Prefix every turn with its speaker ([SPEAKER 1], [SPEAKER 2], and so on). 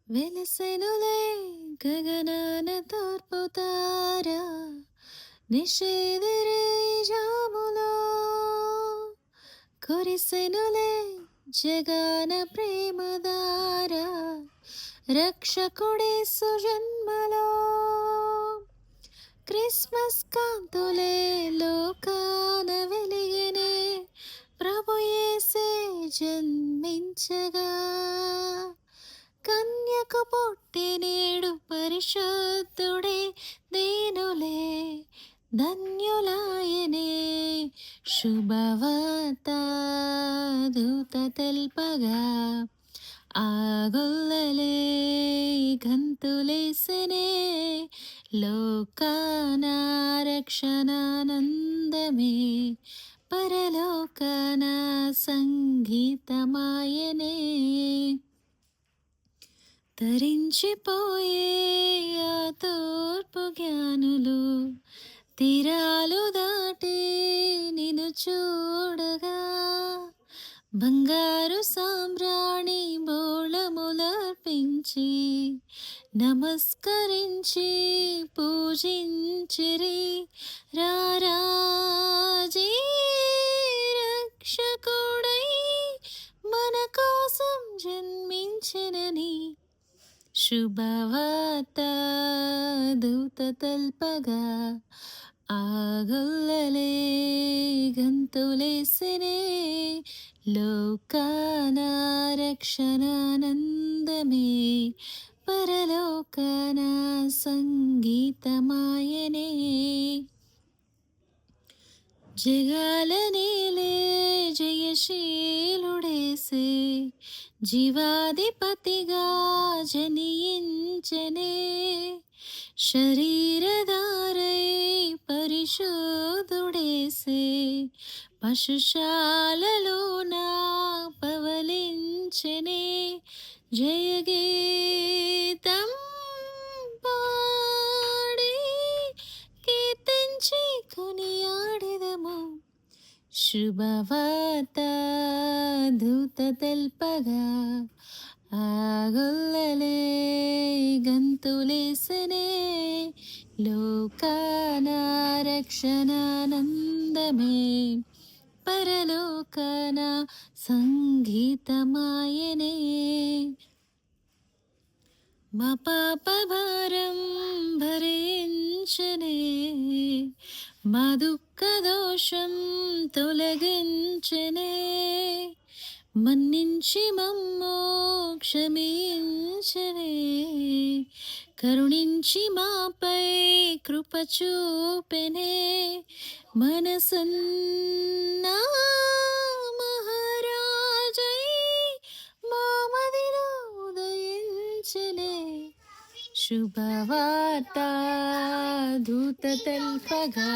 [SPEAKER 1] వెలసెనులే గగనాన తూర్పు తార నిషేధిరే జాములో కురిసెనులే జగాన ప్రేమదార రక్షకుడే సుజన్మలో క్రిస్మస్ కాంతులే లోకాన వెలిగనే ప్రభు యేసే జన్మించగా కన్యకు పుట్టి నేడు పరిశుద్ధుడే దీనులే ధన్యులాయనే శుభవార్త దూత తెల్పగా ఆగొల్లలే గంతులేసెనే లోకాన రక్షణానందమే పరలోకన సంగీతమాయనే తరించిపోయే ఆ తూర్పు జ్ఞానులు తీరాలు దాటి నిన్ను చూడగా బంగారు సామ్రాణి బోళములర్పించి నమస్కరించి పూజించిరి రారాజీ రక్షకుడై మన కోసం జన్మించినని శుభవార్త దూత తెల్పగా ఆగొల్లలే గంతులేసెనే లోకాన రక్షణానందమే పరలోకన సంగీతమాయనే జగాల నేలే జయశీలుడేసే జీవాధిపతిగా జనియించనే శరీరధారై పరిశోధుడేసే పశుశాలలోన పవలించనే జయగీతం పాడి కీర్తించి కొనియాడెదము శుభవార్త దూత తెల్పగా ఆగొల్లలే గంతులేసెనే లోకాన రక్షణానందమే పరలోకన సంగీతమాయనే మా పాప భారం భరించనే మా దుఃఖ దోషం తొలగించనే మన్నించి మమ్ము క్షమించనే కరుణించి మాపై కృప చూపెనే మనసన్న మహారాజై మా మదిలో ఉదయించనే శుభవార్త దూత తెల్పగా